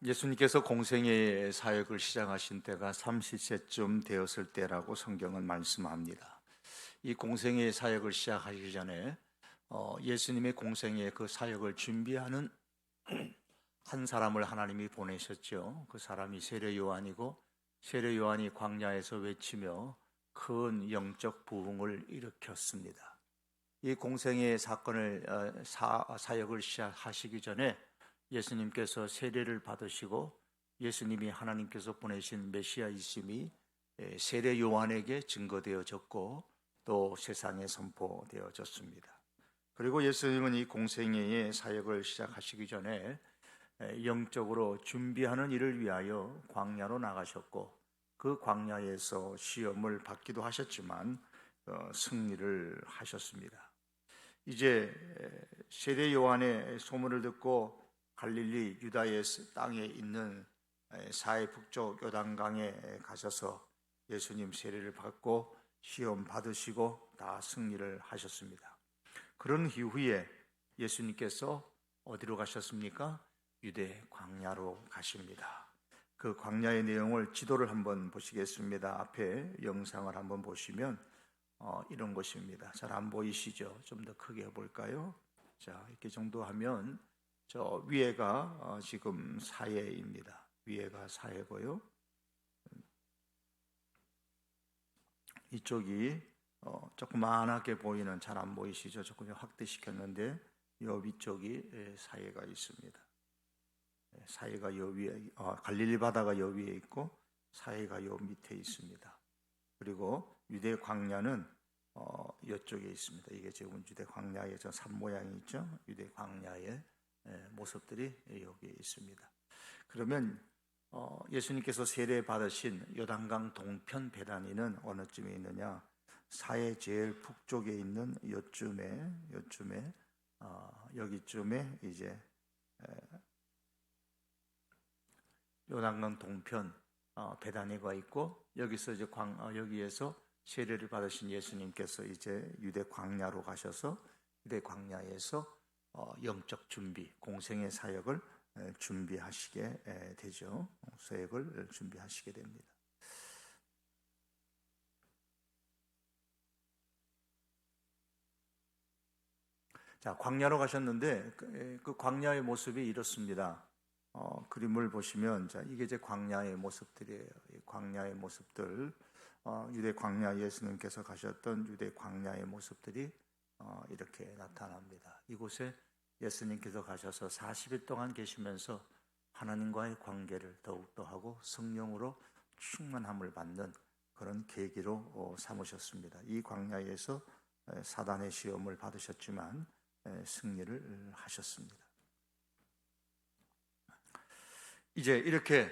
예수님께서 공생의 사역을 시작하신 때가 30세쯤 되었을 때라고 성경은 말씀합니다. 이 공생의 사역을 시작하기 전에 예수님의 공생의 그 사역을 준비하는 한 사람을 하나님이 보내셨죠. 그 사람이 세례 요한이고, 세례 요한이 광야에서 외치며 큰 영적 부흥을 일으켰습니다. 이 공생의 사건을 사역을 시작하시기 전에 예수님께서 세례를 받으시고 예수님이 하나님께서 보내신 메시아이심이 세례 요한에게 증거되어졌고 또 세상에 선포되어졌습니다. 그리고 예수님은 이 공생애의 사역을 시작하시기 전에 영적으로 준비하는 일을 위하여 광야로 나가셨고, 그 광야에서 시험을 받기도 하셨지만 승리를 하셨습니다. 이제 세례 요한의 소문을 듣고 갈릴리 유다의 땅에 있는 사해 북쪽 요단강에 가셔서 예수님 세례를 받고 시험 받으시고 다 승리를 하셨습니다. 그런 이후에 예수님께서 어디로 가셨습니까? 유대 광야로 가십니다. 그 광야의 내용을 지도를 한번 보시겠습니다. 앞에 영상을 한번 보시면 이런 것입니다. 잘 안 보이시죠? 좀 더 크게 해볼까요? 자, 이렇게 정도 하면 저 위에가 지금 사해입니다. 위에가 사해고요. 이쪽이 조그만하게 보이는, 잘 안 보이시죠? 조금 확대시켰는데 이 위쪽이 사해가 있습니다. 사해가 요 위에, 갈릴리 바다가 요 위에 있고 사해가 요 밑에 있습니다. 그리고 유대 광야는 이쪽에 있습니다. 이게 지금 유대 광야의 저 산 모양이 있죠? 유대 광야의 모습들이 여기 있습니다. 그러면 예수님께서 세례 받으신 요단강 동편 베다니는 어느쯤에 있느냐? 사해 제일 북쪽에 있는 요쯤에 여기쯤에 이제 요단강 동편 베다니가 있고, 여기서 이제 여기에서 세례를 받으신 예수님께서 이제 유대 광야로 가셔서 유대 광야에서 영적 준비, 공생의 사역을 준비하시게 되죠. 사역을 준비하시게 됩니다. 자, 광야로 가셨는데 그 광야의 모습이 이렇습니다. 그림을 보시면, 자, 이게 이제 광야의 모습들이에요. 이 광야의 모습들, 유대 광야, 예수님께서 가셨던 유대 광야의 모습들이 이렇게 나타납니다. 이곳에 예수님께서 가셔서 40일 동안 계시면서 하나님과의 관계를 더욱더 하고 성령으로 충만함을 받는 그런 계기로 삼으셨습니다. 이 광야에서 사단의 시험을 받으셨지만 승리를 하셨습니다. 이제 이렇게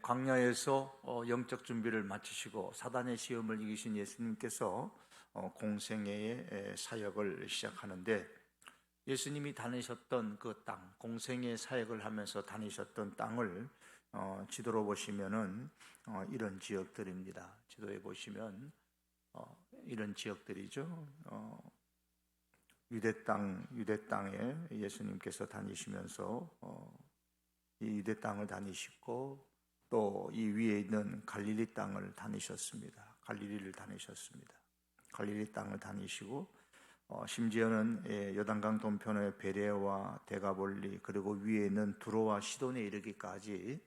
광야에서 영적 준비를 마치시고 사단의 시험을 이기신 예수님께서 공생애의 사역을 시작하는데, 예수님이 다니셨던 그 땅, 공생의 사역을 하면서 다니셨던 땅을 지도로 보시면은 이런 지역들입니다. 지도에 보시면 이런 지역들이죠. 유대 땅에 예수님께서 다니시면서 이 유대 땅을 다니시고 또 이 위에 있는 갈릴리 땅을 다니셨습니다. 갈릴리를 다니셨습니다. 갈릴리 땅을 다니시고 심지어는 요단강 동편의 베레와 데가볼리, 그리고 위에 있는 두로와 시돈에 이르기까지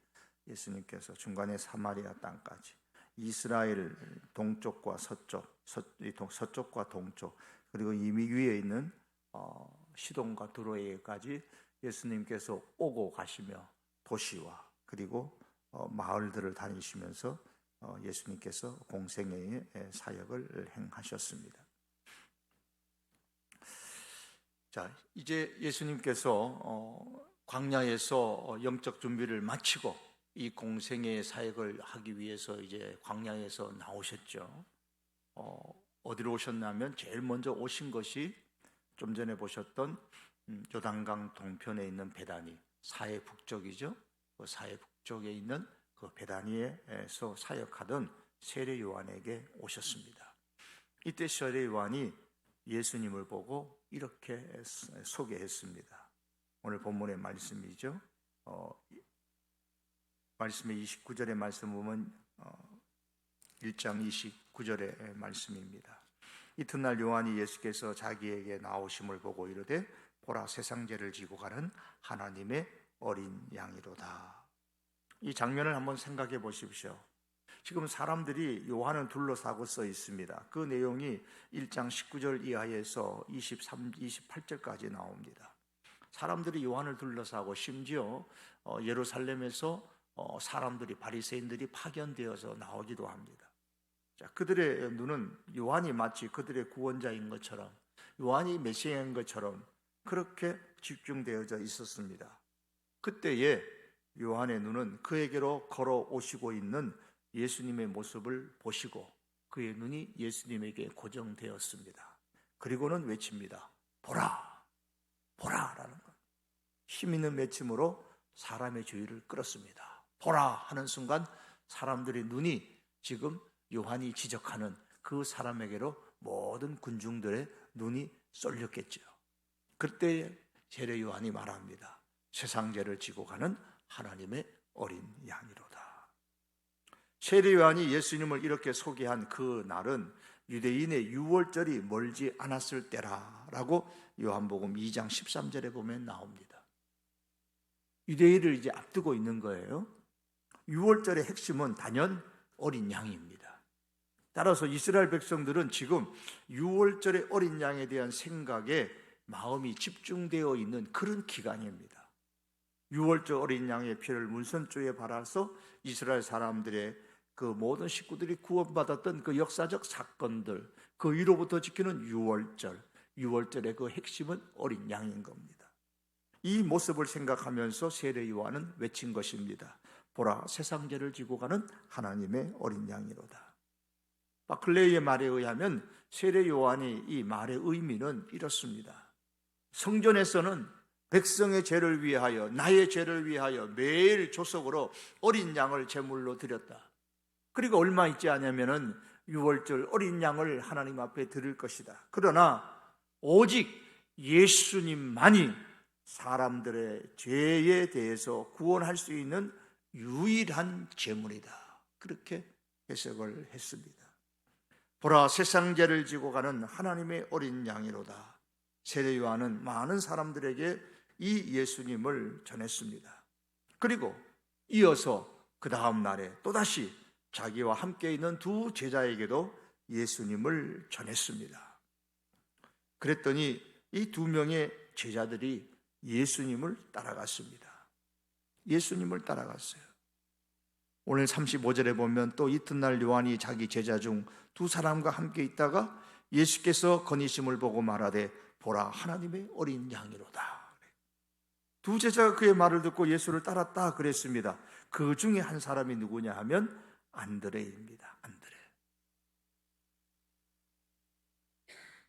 예수님께서 중간에 사마리아 땅까지, 이스라엘 동쪽과 서쪽과 동쪽, 그리고 이미 위에 있는 시돈과 두로에까지 예수님께서 오고 가시며 도시와 그리고 마을들을 다니시면서 예수님께서 공생애의 사역을 행하셨습니다. 자, 이제 예수님께서 광야에서 영적 준비를 마치고 이 공생애의 사역을 하기 위해서 이제 광야에서 나오셨죠. 어디로 오셨냐면 제일 먼저 오신 것이 좀 전에 보셨던 요단강 동편에 있는 베다니, 사해 북쪽이죠. 그 사해 북쪽에 있는 그 베다니에서 사역하던 세례 요한에게 오셨습니다. 이때 세례 요한이 예수님을 보고 이렇게 소개했습니다. 오늘 본문의 말씀이죠. 말씀의 29절의 말씀 보면 1장 29절의 말씀입니다. 이튿날 요한이 예수께서 자기에게 나오심을 보고 이르되 보라, 세상 죄를 지고 가는 하나님의 어린 양이로다. 이 장면을 한번 생각해 보십시오. 지금 사람들이 요한을 둘러싸고 써 있습니다. 그 내용이 1장 19절 이하에서 28절까지 나옵니다. 사람들이 요한을 둘러싸고 심지어 예루살렘에서 사람들이, 바리새인들이 파견되어서 나오기도 합니다. 자, 그들의 눈은 요한이 마치 그들의 구원자인 것처럼, 요한이 메시아인 것처럼 그렇게 집중되어져 있었습니다. 그때에 요한의 눈은 그에게로 걸어오시고 있는 예수님의 모습을 보시고 그의 눈이 예수님에게 고정되었습니다. 그리고는 외칩니다. 보라! 보라라는 것. 힘 있는 외침으로 사람의 주의를 끌었습니다. 보라 하는 순간 사람들의 눈이 지금 요한이 지적하는 그 사람에게로 모든 군중들의 눈이 쏠렸겠죠. 그때 세례 요한이 말합니다. 세상 죄를 지고 가는 하나님의 어린 양이로다. 세례 요한이 예수님을 이렇게 소개한 그 날은 유대인의 유월절이 멀지 않았을 때라라고 요한복음 2장 13절에 보면 나옵니다. 유대인을 이제 앞두고 있는 거예요. 유월절의 핵심은 단연 어린 양입니다. 따라서 이스라엘 백성들은 지금 유월절의 어린 양에 대한 생각에 마음이 집중되어 있는 그런 기간입니다. 유월절 어린 양의 피를 문선조에 발라서 이스라엘 사람들의 그 모든 식구들이 구원받았던 그 역사적 사건들, 그 위로부터 지키는 유월절의 그 핵심은 어린 양인 겁니다. 이 모습을 생각하면서 세례 요한은 외친 것입니다. 보라, 세상 죄를 지고 가는 하나님의 어린 양이로다. 바클레이의 말에 의하면 세례 요한이 이 말의 의미는 이렇습니다. 성전에서는 백성의 죄를 위하여, 나의 죄를 위하여 매일 조석으로 어린 양을 제물로 드렸다. 그리고 얼마 있지 않으면은 유월절 어린 양을 하나님 앞에 드릴 것이다. 그러나 오직 예수님만이 사람들의 죄에 대해서 구원할 수 있는 유일한 제물이다. 그렇게 해석을 했습니다. 보라, 세상 죄를 지고 가는 하나님의 어린 양이로다. 세례 요한은 많은 사람들에게 이 예수님을 전했습니다. 그리고 이어서 그 다음 날에 또다시 자기와 함께 있는 두 제자에게도 예수님을 전했습니다. 그랬더니 이 두 명의 제자들이 예수님을 따라갔습니다. 예수님을 따라갔어요. 오늘 35절에 보면 또 이튿날 요한이 자기 제자 중 두 사람과 함께 있다가 예수께서 건의심을 보고 말하되 보라, 하나님의 어린 양이로다. 두 제자가 그의 말을 듣고 예수를 따랐다 그랬습니다. 그 중에 한 사람이 누구냐 하면 안드레입니다. 안드레.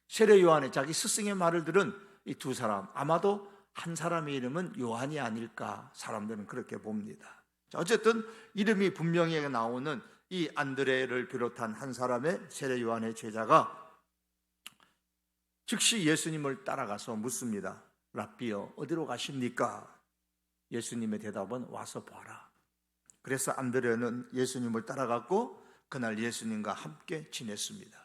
세례 요한의 자기 스승의 말을 들은 이 두 사람, 아마도 한 사람의 이름은 요한이 아닐까 사람들은 그렇게 봅니다. 어쨌든 이름이 분명히 나오는 이 안드레를 비롯한 한 사람의 세례 요한의 제자가 즉시 예수님을 따라가서 묻습니다. 랍비여, 어디로 가십니까? 예수님의 대답은 와서 봐라. 그래서 안드레는 예수님을 따라갔고 그날 예수님과 함께 지냈습니다.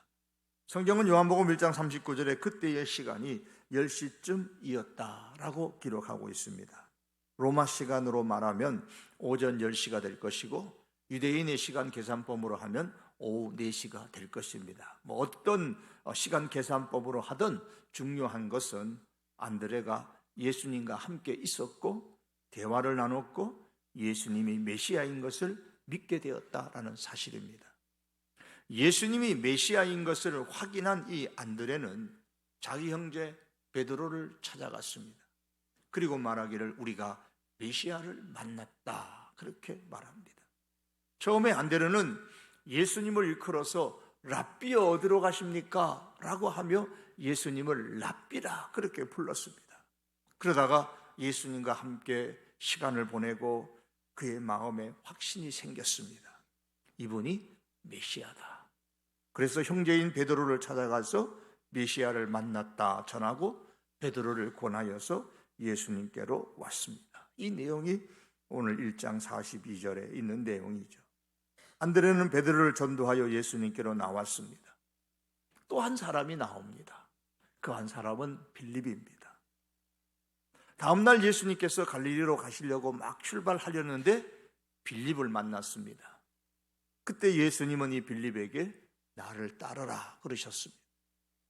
성경은 요한복음 1장 39절에 그때의 시간이 10시쯤이었다라고 기록하고 있습니다. 로마 시간으로 말하면 오전 10시가 될 것이고 유대인의 시간 계산법으로 하면 오후 4시가 될 것입니다. 어떤 시간 계산법으로 하든 중요한 것은 안드레가 예수님과 함께 있었고 대화를 나눴고 예수님이 메시아인 것을 믿게 되었다라는 사실입니다. 예수님이 메시아인 것을 확인한 이 안드레는 자기 형제 베드로를 찾아갔습니다. 그리고 말하기를 우리가 메시아를 만났다 그렇게 말합니다. 처음에 안드레는 예수님을 일컬어서 랍비여 어디로 가십니까? 라고 하며 예수님을 랍비라 그렇게 불렀습니다. 그러다가 예수님과 함께 시간을 보내고 그의 마음에 확신이 생겼습니다. 이분이 메시아다. 그래서 형제인 베드로를 찾아가서 메시아를 만났다 전하고 베드로를 권하여서 예수님께로 왔습니다. 이 내용이 오늘 1장 42절에 있는 내용이죠. 안드레는 베드로를 전도하여 예수님께로 나왔습니다. 또 한 사람이 나옵니다. 그 한 사람은 빌립입니다. 다음날 예수님께서 갈릴리로 가시려고 막 출발하려는데 빌립을 만났습니다. 그때 예수님은 이 빌립에게 나를 따르라 그러셨습니다.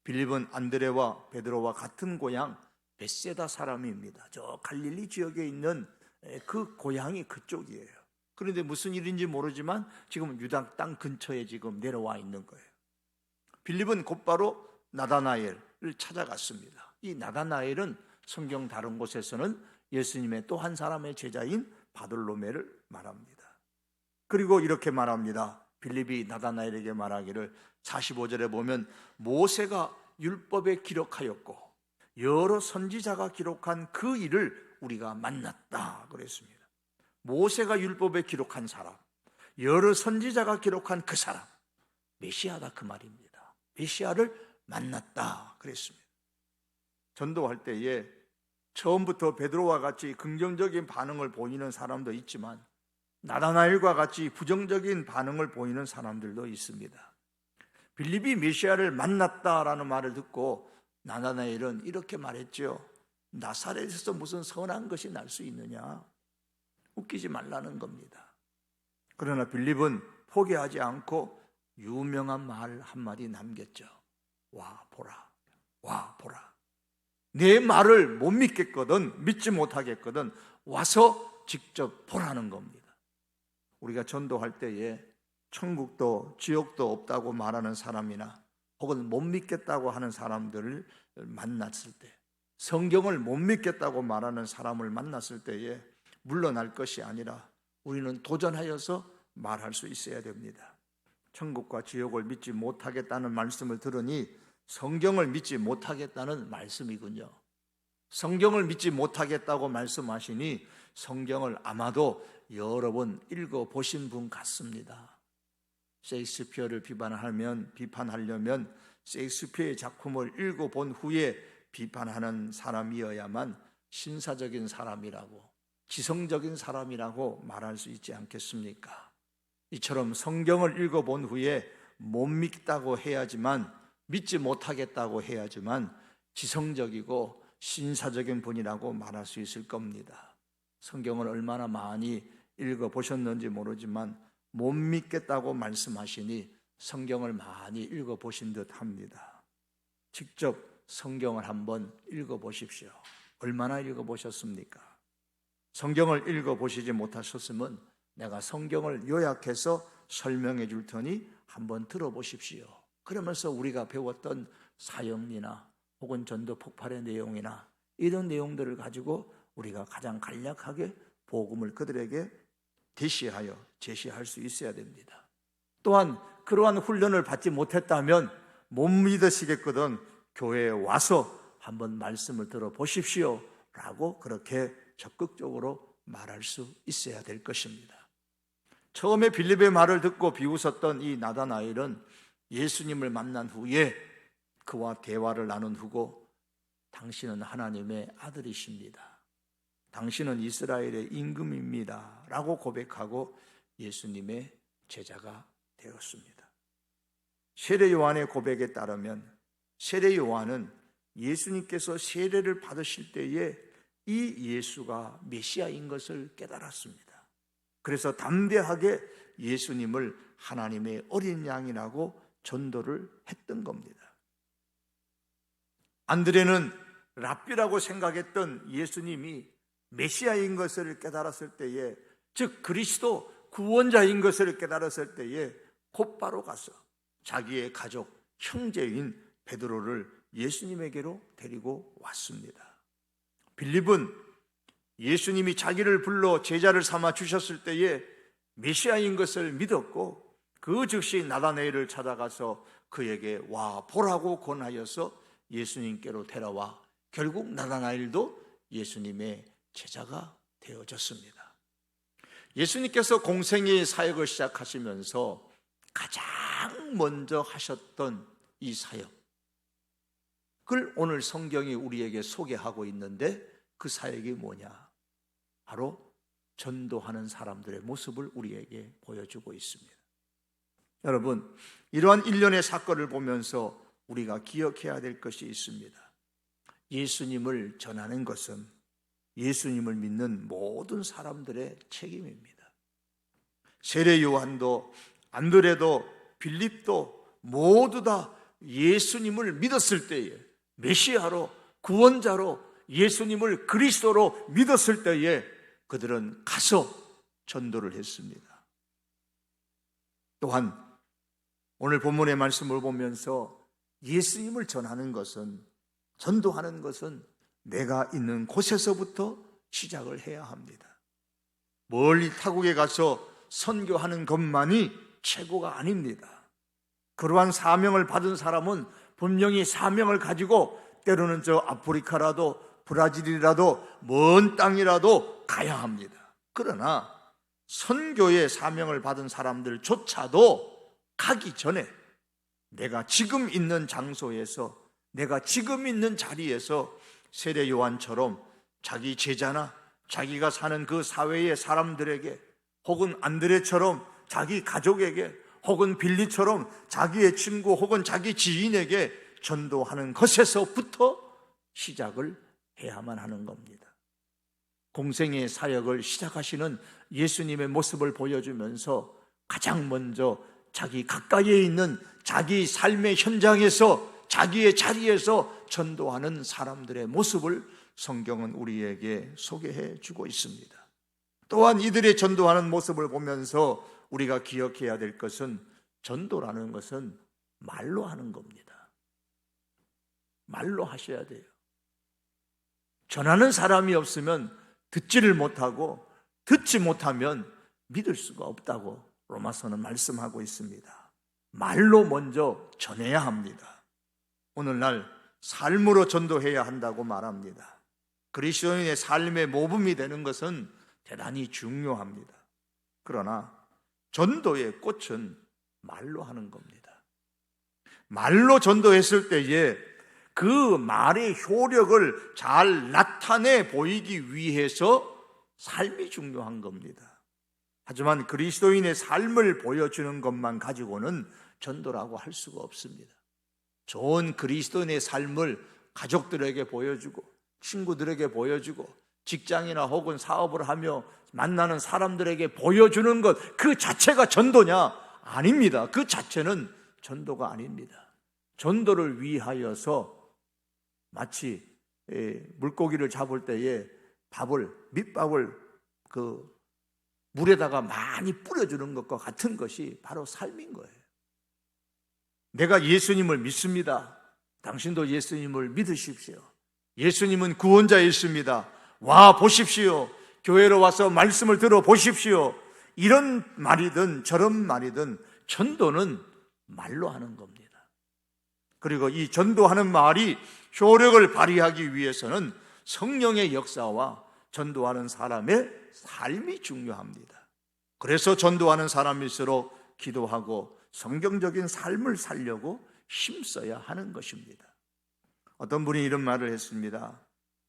빌립은 안드레와 베드로와 같은 고향 벳세다 사람입니다. 저 갈릴리 지역에 있는 그 고향이 그쪽이에요. 그런데 무슨 일인지 모르지만 지금 유다 땅 근처에 지금 내려와 있는 거예요. 빌립은 곧바로 나다나엘을 찾아갔습니다. 이 나다나엘은 성경 다른 곳에서는 예수님의 또 한 사람의 제자인 바돌로메를 말합니다. 그리고 이렇게 말합니다. 빌립이 나다나엘에게 말하기를 45절에 보면 모세가 율법에 기록하였고 여러 선지자가 기록한 그 일을 우리가 만났다 그랬습니다. 모세가 율법에 기록한 사람, 여러 선지자가 기록한 그 사람, 메시아다 그 말입니다. 메시아를 만났다 그랬습니다. 전도할 때에 처음부터 베드로와 같이 긍정적인 반응을 보이는 사람도 있지만 나다나엘과 같이 부정적인 반응을 보이는 사람들도 있습니다. 빌립이 메시아를 만났다라는 말을 듣고 나다나엘은 이렇게 말했죠. 나사렛에서 무슨 선한 것이 날 수 있느냐? 웃기지 말라는 겁니다. 그러나 빌립은 포기하지 않고 유명한 말 한마디 남겼죠. 와 보라, 와 보라. 내 말을 못 믿겠거든, 믿지 못하겠거든 와서 직접 보라는 겁니다. 우리가 전도할 때에 천국도 지옥도 없다고 말하는 사람이나 혹은 못 믿겠다고 하는 사람들을 만났을 때, 성경을 못 믿겠다고 말하는 사람을 만났을 때에 물러날 것이 아니라 우리는 도전하여서 말할 수 있어야 됩니다. 천국과 지옥을 믿지 못하겠다는 말씀을 들으니 성경을 믿지 못하겠다는 말씀이군요. 성경을 믿지 못하겠다고 말씀하시니 성경을 아마도 여러 번 읽어보신 분 같습니다. 셰익스피어를 비판하려면 셰익스피어의 작품을 읽어본 후에 비판하는 사람이어야만 신사적인 사람이라고, 지성적인 사람이라고 말할 수 있지 않겠습니까? 이처럼 성경을 읽어본 후에 못 믿다고 해야지만, 믿지 못하겠다고 해야지만 지성적이고 신사적인 분이라고 말할 수 있을 겁니다. 성경을 얼마나 많이 읽어보셨는지 모르지만 못 믿겠다고 말씀하시니 성경을 많이 읽어보신 듯 합니다. 직접 성경을 한번 읽어보십시오. 얼마나 읽어보셨습니까? 성경을 읽어보시지 못하셨으면 내가 성경을 요약해서 설명해 줄 테니 한번 들어보십시오. 그러면서 우리가 배웠던 사역이나 혹은 전도 폭발의 내용이나 이런 내용들을 가지고 우리가 가장 간략하게 복음을 그들에게 제시할 수 있어야 됩니다. 또한 그러한 훈련을 받지 못했다면 못 믿으시겠거든 교회에 와서 한번 말씀을 들어보십시오 라고 그렇게 적극적으로 말할 수 있어야 될 것입니다. 처음에 빌립의 말을 듣고 비웃었던 이 나다나엘은 예수님을 만난 후에 그와 대화를 나눈 후고 당신은 하나님의 아들이십니다. 당신은 이스라엘의 임금입니다 라고 고백하고 예수님의 제자가 되었습니다. 세례 요한의 고백에 따르면 세례 요한은 예수님께서 세례를 받으실 때에 이 예수가 메시아인 것을 깨달았습니다. 그래서 담대하게 예수님을 하나님의 어린 양이라고 전도를 했던 겁니다. 안드레는 랍비라고 생각했던 예수님이 메시아인 것을 깨달았을 때에, 즉 그리스도 구원자인 것을 깨달았을 때에 곧바로 가서 자기의 가족, 형제인 베드로를 예수님에게로 데리고 왔습니다. 빌립은 예수님이 자기를 불러 제자를 삼아 주셨을 때에 메시아인 것을 믿었고 그 즉시 나다나엘을 찾아가서 그에게 와 보라고 권하여서 예수님께로 데려와 결국 나다나엘도 예수님의 제자가 되어졌습니다. 예수님께서 공생의 사역을 시작하시면서 가장 먼저 하셨던 이 사역, 그걸 오늘 성경이 우리에게 소개하고 있는데 그 사역이 뭐냐? 바로 전도하는 사람들의 모습을 우리에게 보여주고 있습니다. 여러분, 이러한 일련의 사건을 보면서 우리가 기억해야 될 것이 있습니다. 예수님을 전하는 것은 예수님을 믿는 모든 사람들의 책임입니다. 세례 요한도 안드레도 빌립도 모두 다 예수님을 믿었을 때에, 메시아로 구원자로 예수님을 그리스도로 믿었을 때에 그들은 가서 전도를 했습니다. 또한 오늘 본문의 말씀을 보면서 예수님을 전하는 것은, 전도하는 것은 내가 있는 곳에서부터 시작을 해야 합니다. 멀리 타국에 가서 선교하는 것만이 최고가 아닙니다. 그러한 사명을 받은 사람은 분명히 사명을 가지고 때로는 저 아프리카라도 브라질이라도 먼 땅이라도 가야 합니다. 그러나 선교의 사명을 받은 사람들조차도 가기 전에 내가 지금 있는 장소에서, 내가 지금 있는 자리에서 세례 요한처럼 자기 제자나 자기가 사는 그 사회의 사람들에게, 혹은 안드레처럼 자기 가족에게, 혹은 빌리처럼 자기의 친구 혹은 자기 지인에게 전도하는 것에서부터 시작을 해야만 하는 겁니다. 공생의 사역을 시작하시는 예수님의 모습을 보여주면서 가장 먼저 자기 가까이에 있는 자기 삶의 현장에서, 자기의 자리에서 전도하는 사람들의 모습을 성경은 우리에게 소개해 주고 있습니다. 또한 이들의 전도하는 모습을 보면서 우리가 기억해야 될 것은, 전도라는 것은 말로 하는 겁니다. 말로 하셔야 돼요. 전하는 사람이 없으면 듣지를 못하고, 듣지 못하면 믿을 수가 없다고 로마서는 말씀하고 있습니다. 말로 먼저 전해야 합니다. 오늘날 삶으로 전도해야 한다고 말합니다. 그리스도인의 삶의 모범이 되는 것은 대단히 중요합니다. 그러나 전도의 꽃은 말로 하는 겁니다. 말로 전도했을 때에 그 말의 효력을 잘 나타내 보이기 위해서 삶이 중요한 겁니다. 하지만 그리스도인의 삶을 보여주는 것만 가지고는 전도라고 할 수가 없습니다. 좋은 그리스도인의 삶을 가족들에게 보여주고, 친구들에게 보여주고, 직장이나 혹은 사업을 하며 만나는 사람들에게 보여주는 것, 그 자체가 전도냐? 아닙니다. 그 자체는 전도가 아닙니다. 전도를 위하여서 마치 물고기를 잡을 때에 밑밥을 그 물에다가 많이 뿌려주는 것과 같은 것이 바로 삶인 거예요. 내가 예수님을 믿습니다. 당신도 예수님을 믿으십시오. 예수님은 구원자이십니다. 와 보십시오. 교회로 와서 말씀을 들어보십시오. 이런 말이든 저런 말이든 전도는 말로 하는 겁니다. 그리고 이 전도하는 말이 효력을 발휘하기 위해서는 성령의 역사와 전도하는 사람의 삶이 중요합니다. 그래서 전도하는 사람일수록 기도하고 성경적인 삶을 살려고 힘써야 하는 것입니다. 어떤 분이 이런 말을 했습니다.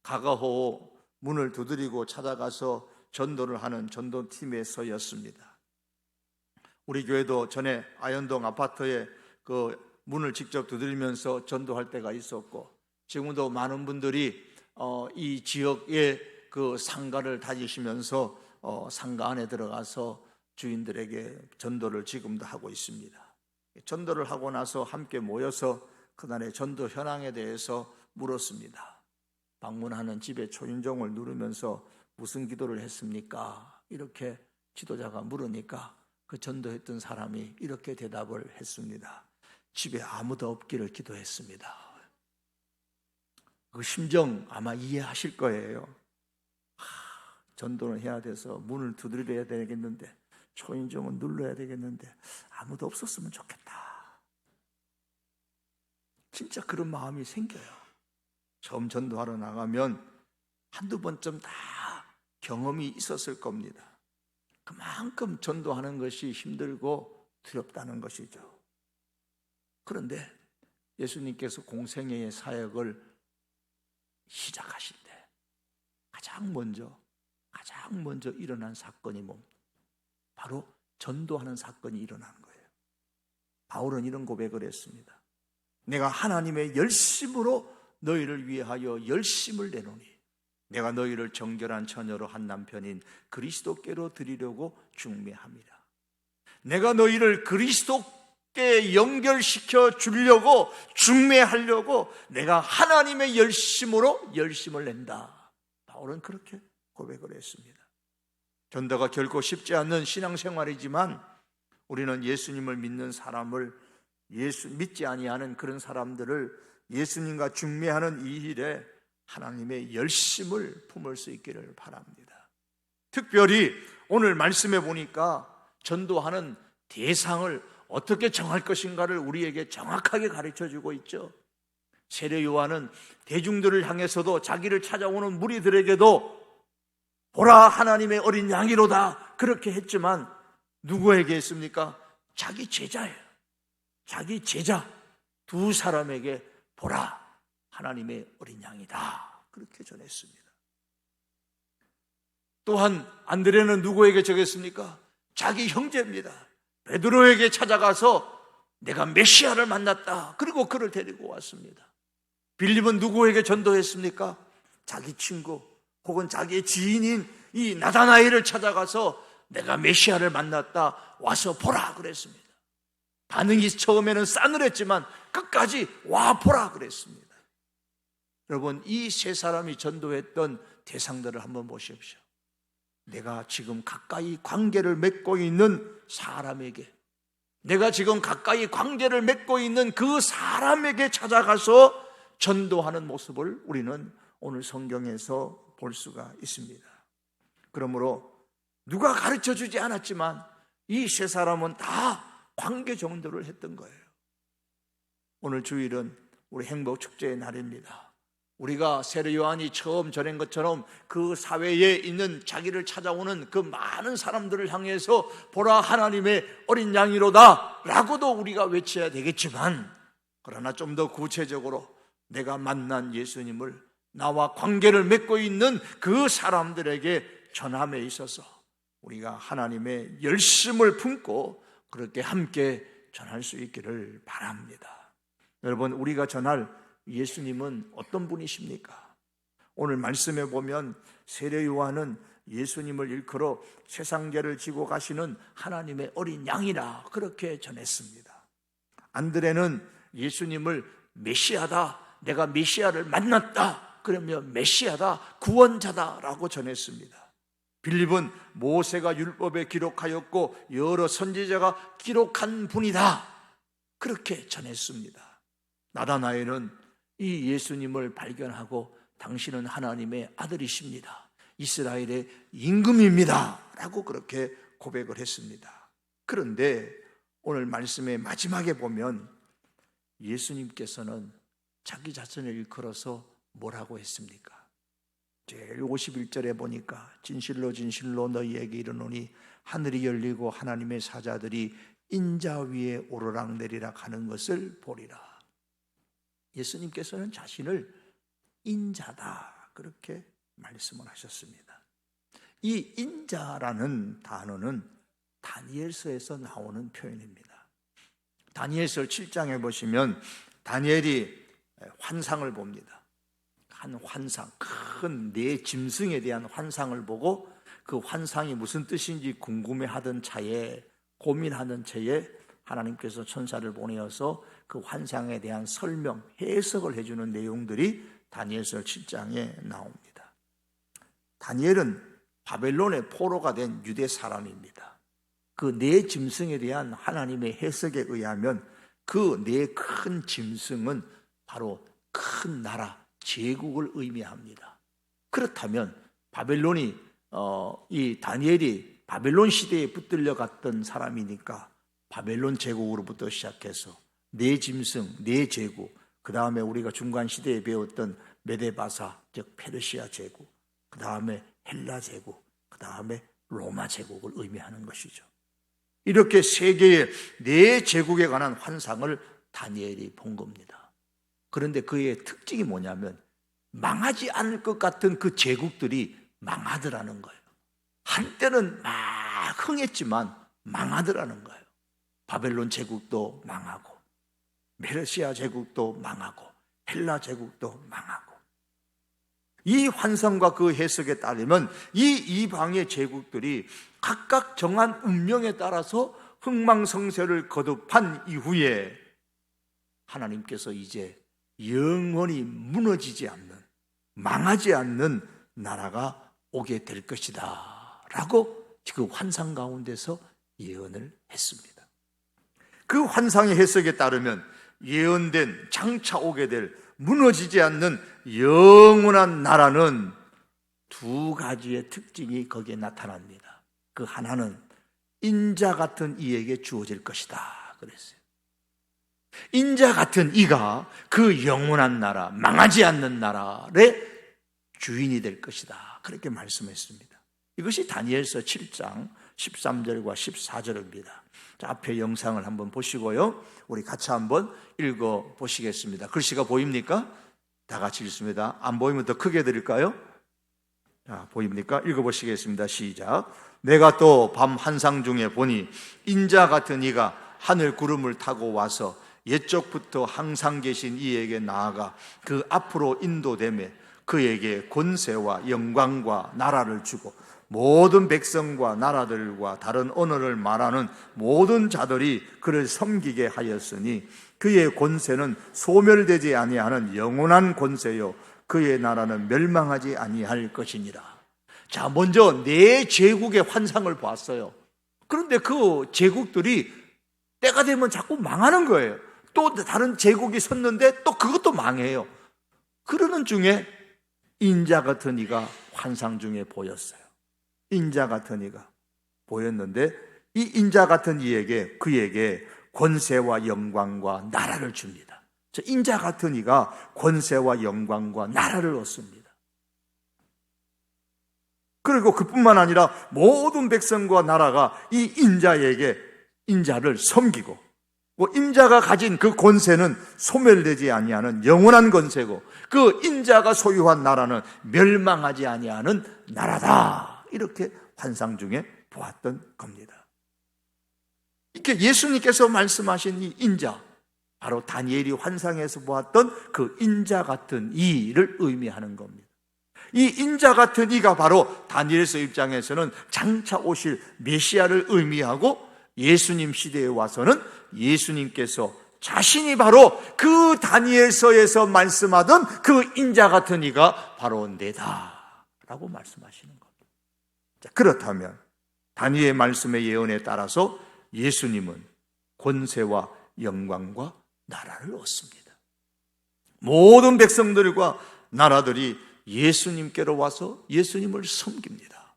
가가호 문을 두드리고 찾아가서 전도를 하는 전도팀에서였습니다. 우리 교회도 전에 아현동 아파트에 그 문을 직접 두드리면서 전도할 때가 있었고, 지금도 많은 분들이 이 지역의 그 상가를 다니시면서 상가 안에 들어가서 주인들에게 전도를 지금도 하고 있습니다. 전도를 하고 나서 함께 모여서 그날의 전도 현황에 대해서 물었습니다. 방문하는 집의 초인종을 누르면서 무슨 기도를 했습니까? 이렇게 지도자가 물으니까 그 전도했던 사람이 이렇게 대답을 했습니다. 집에 아무도 없기를 기도했습니다. 그 심정 아마 이해하실 거예요. 전도를 해야 돼서 문을 두드려야 되겠는데, 초인종을 눌러야 되겠는데 아무도 없었으면 좋겠다. 진짜 그런 마음이 생겨요. 처음 전도하러 나가면 한두 번쯤 다 경험이 있었을 겁니다. 그만큼 전도하는 것이 힘들고 두렵다는 것이죠. 그런데 예수님께서 공생애의 사역을 시작하실 때 가장 가장 먼저 일어난 사건이 뭡니까? 바로 전도하는 사건이 일어난 거예요. 바울은 이런 고백을 했습니다. 내가 하나님의 열심으로 너희를 위하여 열심을 내노니 내가 너희를 정결한 처녀로 한 남편인 그리스도께로 드리려고 중매함이라. 내가 너희를 그리스도께 연결시켜 주려고 중매하려고 내가 하나님의 열심으로 열심을 낸다. 바울은 그렇게 고백을 했습니다. 전도가 결코 쉽지 않는 신앙생활이지만 우리는 예수님을 믿는 사람을 믿지 아니하는 그런 사람들을 예수님과 중매하는 이 일에 하나님의 열심을 품을 수 있기를 바랍니다. 특별히 오늘 말씀해 보니까 전도하는 대상을 어떻게 정할 것인가를 우리에게 정확하게 가르쳐주고 있죠. 세례 요한은 대중들을 향해서도 자기를 찾아오는 무리들에게도 보라 하나님의 어린 양이로다 그렇게 했지만 누구에게 했습니까? 자기 제자예요. 자기 제자 두 사람에게 보라 하나님의 어린 양이다 그렇게 전했습니다. 또한 안드레는 누구에게 전했습니까? 자기 형제입니다. 베드로에게 찾아가서 내가 메시아를 만났다 그리고 그를 데리고 왔습니다. 빌립은 누구에게 전도했습니까? 자기 친구 혹은 자기의 지인인 이 나다나엘을 찾아가서 내가 메시아를 만났다 와서 보라 그랬습니다. 반응이 처음에는 싸늘했지만 끝까지 와 보라 그랬습니다. 여러분 이 세 사람이 전도했던 대상들을 한번 보십시오. 내가 지금 가까이 관계를 맺고 있는 사람에게 내가 지금 가까이 관계를 맺고 있는 그 사람에게 찾아가서 전도하는 모습을 우리는 오늘 성경에서 볼 수가 있습니다. 그러므로 누가 가르쳐주지 않았지만 이 세 사람은 다 관계 전도를 했던 거예요. 오늘 주일은 우리 행복축제의 날입니다. 우리가 세례 요한이 처음 전한 것처럼 그 사회에 있는 자기를 찾아오는 그 많은 사람들을 향해서 보라 하나님의 어린 양이로다 라고도 우리가 외쳐야 되겠지만 그러나 좀 더 구체적으로 내가 만난 예수님을 나와 관계를 맺고 있는 그 사람들에게 전함에 있어서 우리가 하나님의 열심을 품고 그렇게 함께 전할 수 있기를 바랍니다. 여러분 우리가 전할 예수님은 어떤 분이십니까? 오늘 말씀에 보면 세례 요한은 예수님을 일컬어 세상죄를 지고 가시는 하나님의 어린 양이라 그렇게 전했습니다. 안드레는 예수님을 메시아다, 내가 메시아를 만났다 그러면 메시아다, 구원자다라고 전했습니다. 빌립은 모세가 율법에 기록하였고 여러 선지자가 기록한 분이다 그렇게 전했습니다. 나다나엘은 이 예수님을 발견하고 당신은 하나님의 아들이십니다, 이스라엘의 임금입니다 라고 그렇게 고백을 했습니다. 그런데 오늘 말씀의 마지막에 보면 예수님께서는 자기 자신을 일컬어서 뭐라고 했습니까? 제일 51절에 보니까 진실로 진실로 너희에게 이르노니 하늘이 열리고 하나님의 사자들이 인자 위에 오르락내리락 하는 것을 보리라. 예수님께서는 자신을 인자다 그렇게 말씀을 하셨습니다. 이 인자라는 단어는 다니엘서에서 나오는 표현입니다. 다니엘서 7장에 보시면 다니엘이 환상을 봅니다. 한 환상, 큰 네 짐승에 대한 환상을 보고 그 환상이 무슨 뜻인지 궁금해하던 차에, 고민하던 차에 하나님께서 천사를 보내어서 그 환상에 대한 설명, 해석을 해주는 내용들이 다니엘서 7장에 나옵니다. 다니엘은 바벨론의 포로가 된 유대 사람입니다. 그 네 짐승에 대한 하나님의 해석에 의하면 그 네 큰 짐승은 바로 큰 나라, 제국을 의미합니다. 그렇다면 바벨론이 이 다니엘이 바벨론 시대에 붙들려 갔던 사람이니까 바벨론 제국으로부터 시작해서 네 짐승, 네 제국, 그 다음에 우리가 중간 시대에 배웠던 메데바사, 즉 페르시아 제국, 그 다음에 헬라 제국, 그 다음에 로마 제국을 의미하는 것이죠. 이렇게 세계의 네 제국에 관한 환상을 다니엘이 본 겁니다. 그런데 그의 특징이 뭐냐면 망하지 않을 것 같은 그 제국들이 망하더라는 거예요. 한때는 막 흥했지만 망하더라는 거예요. 바벨론 제국도 망하고 메르시아 제국도 망하고 헬라 제국도 망하고. 이 환상과 그 해석에 따르면 이 이방의 제국들이 각각 정한 운명에 따라서 흥망성쇠를 거듭한 이후에 하나님께서 이제 영원히 무너지지 않는, 망하지 않는 나라가 오게 될 것이다 라고 그 환상 가운데서 예언을 했습니다. 그 환상의 해석에 따르면 예언된 장차 오게 될 무너지지 않는 영원한 나라는 두 가지의 특징이 거기에 나타납니다. 그 하나는 인자 같은 이에게 주어질 것이다 그랬어요. 인자 같은 이가 그 영원한 나라, 망하지 않는 나라의 주인이 될 것이다 그렇게 말씀했습니다. 이것이 다니엘서 7장 13절과 14절입니다. 자, 앞에 영상을 한번 보시고요, 우리 같이 한번 읽어 보시겠습니다. 글씨가 보입니까? 다 같이 읽습니다. 안 보이면 더 크게 드릴까요? 자, 보입니까? 읽어 보시겠습니다. 시작. 내가 또 밤 환상 중에 보니 인자 같은 이가 하늘 구름을 타고 와서 옛적부터 항상 계신 이에게 나아가 그 앞으로 인도되매 그에게 권세와 영광과 나라를 주고 모든 백성과 나라들과 다른 언어를 말하는 모든 자들이 그를 섬기게 하였으니 그의 권세는 소멸되지 아니하는 영원한 권세요 그의 나라는 멸망하지 아니할 것이니라. 자, 먼저 네 제국의 환상을 봤어요. 그런데 그 제국들이 때가 되면 자꾸 망하는 거예요. 또 다른 제국이 섰는데 또 그것도 망해요. 그러는 중에 인자 같은 이가 환상 중에 보였어요. 인자 같은 이가 보였는데 이 인자 같은 이에게 그에게 권세와 영광과 나라를 줍니다. 저 인자 같은 이가 권세와 영광과 나라를 얻습니다. 그리고 그뿐만 아니라 모든 백성과 나라가 이 인자를 섬기고, 인자가 가진 그 권세는 소멸되지 아니하는 영원한 권세고 그 인자가 소유한 나라는 멸망하지 아니하는 나라다. 이렇게 환상 중에 보았던 겁니다. 이렇게 예수님께서 말씀하신 이 인자, 바로 다니엘이 환상에서 보았던 그 인자 같은 이를 의미하는 겁니다. 이 인자 같은 이가 바로 다니엘서 입장에서는 장차 오실 메시아를 의미하고, 예수님 시대에 와서는 예수님께서 자신이 바로 그 다니엘서에서 말씀하던 그 인자 같은 이가 바로 내다 라고 말씀하시는 겁니다. 자, 그렇다면 다니엘 말씀의 예언에 따라서 예수님은 권세와 영광과 나라를 얻습니다. 모든 백성들과 나라들이 예수님께로 와서 예수님을 섬깁니다.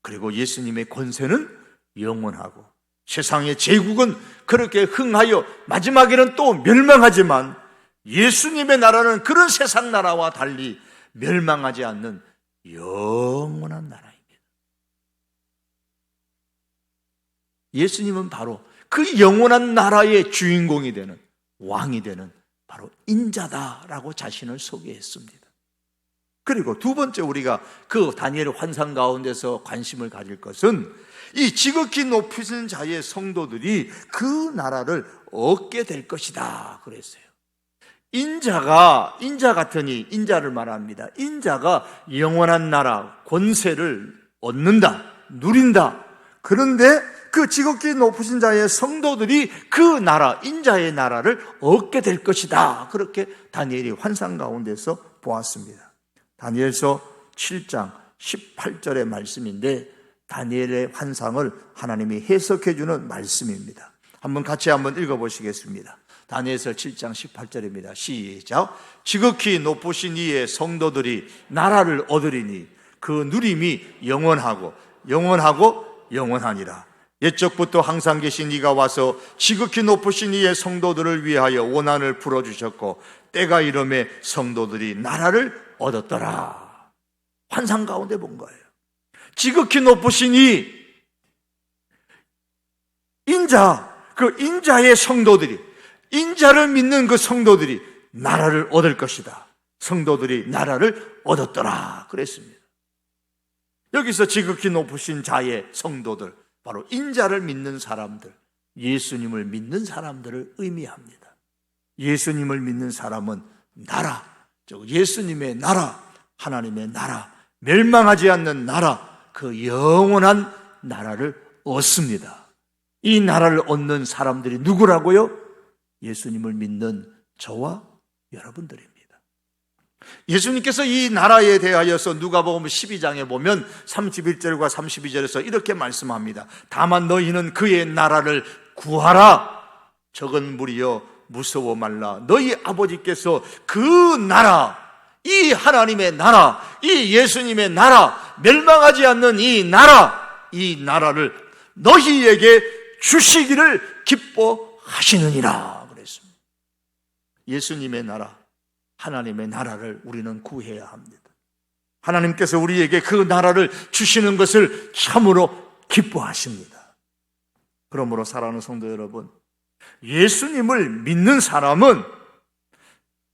그리고 예수님의 권세는 영원하고 세상의 제국은 그렇게 흥하여 마지막에는 또 멸망하지만 예수님의 나라는 그런 세상 나라와 달리 멸망하지 않는 영원한 나라입니다. 예수님은 바로 그 영원한 나라의 주인공이 되는, 왕이 되는 바로 인자다라고 자신을 소개했습니다. 그리고 두 번째 우리가 그 다니엘 환상 가운데서 관심을 가질 것은 이 지극히 높으신 자의 성도들이 그 나라를 얻게 될 것이다 그랬어요. 인자 같으니, 인자를 말합니다. 인자가 영원한 나라, 권세를 얻는다, 누린다. 그런데 그 지극히 높으신 자의 성도들이 그 나라, 인자의 나라를 얻게 될 것이다. 그렇게 다니엘이 환상 가운데서 보았습니다. 다니엘서 7장 18절의 말씀인데 다니엘의 환상을 하나님이 해석해 주는 말씀입니다. 같이 한번 읽어보시겠습니다. 다니엘서 7장 18절입니다. 시작. 지극히 높으신 이의 성도들이 나라를 얻으리니 그 누림이 영원하고 영원하니라. 옛적부터 항상 계신 이가 와서 지극히 높으신 이의 성도들을 위하여 원한을 풀어주셨고 때가 이름에 성도들이 나라를 얻었더라. 환상 가운데 본 거예요. 지극히 높으신 이 인자, 그 인자의 성도들이, 인자를 믿는 그 성도들이 나라를 얻을 것이다. 성도들이 나라를 얻었더라 그랬습니다. 여기서 지극히 높으신 자의 성도들, 바로 인자를 믿는 사람들, 예수님을 믿는 사람들을 의미합니다. 예수님을 믿는 사람은 나라, 즉 예수님의 나라, 하나님의 나라, 멸망하지 않는 나라, 그 영원한 나라를 얻습니다. 이 나라를 얻는 사람들이 누구라고요? 예수님을 믿는 저와 여러분들입니다. 예수님께서 이 나라에 대하여서 누가복음 12장에 보면 31절과 32절에서 이렇게 말씀합니다. 다만 너희는 그의 나라를 구하라. 적은 무리여 무서워 말라. 너희 아버지께서 그 나라, 이 하나님의 나라, 이 예수님의 나라, 멸망하지 않는 이 나라를 너희에게 주시기를 기뻐하시느니라 그랬습니다. 예수님의 나라, 하나님의 나라를 우리는 구해야 합니다. 하나님께서 우리에게 그 나라를 주시는 것을 참으로 기뻐하십니다. 그러므로 사랑하는 성도 여러분, 예수님을 믿는 사람은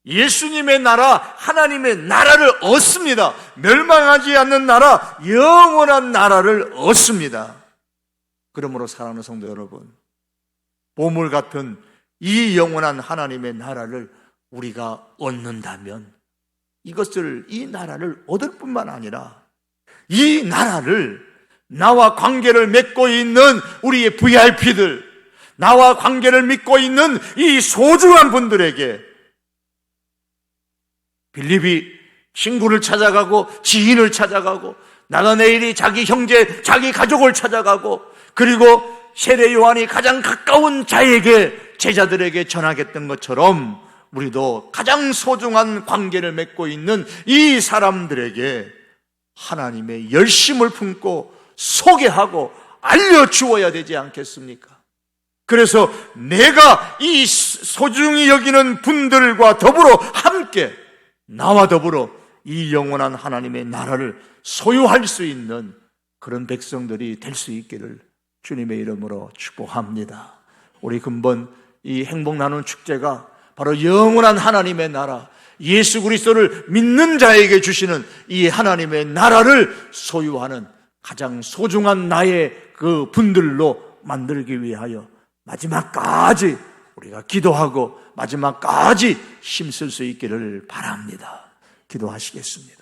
예수님의 나라, 하나님의 나라를 얻습니다. 멸망하지 않는 나라, 영원한 나라를 얻습니다. 그러므로 사랑하는 성도 여러분, 보물 같은 이 영원한 하나님의 나라를 우리가 얻는다면 이 나라를 얻을 뿐만 아니라 이 나라를 나와 관계를 맺고 있는 우리의 VIP들, 나와 관계를 맺고 있는 이 소중한 분들에게, 빌립이 친구를 찾아가고 지인을 찾아가고 나다네일이 자기 형제, 자기 가족을 찾아가고, 그리고 세례 요한이 가장 가까운 자에게, 제자들에게 전하겠던 것처럼 우리도 가장 소중한 관계를 맺고 있는 이 사람들에게 하나님의 열심을 품고 소개하고 알려주어야 되지 않겠습니까? 그래서 내가 이 소중히 여기는 분들과 더불어 함께, 나와 더불어 이 영원한 하나님의 나라를 소유할 수 있는 그런 백성들이 될 수 있기를 주님의 이름으로 축복합니다. 우리 근본 이 행복 나누는 축제가 바로 영원한 하나님의 나라, 예수 그리스도를 믿는 자에게 주시는 이 하나님의 나라를 소유하는 가장 소중한 나의 그 분들로 만들기 위하여 마지막까지 우리가 기도하고 마지막까지 힘쓸 수 있기를 바랍니다. 기도하시겠습니다.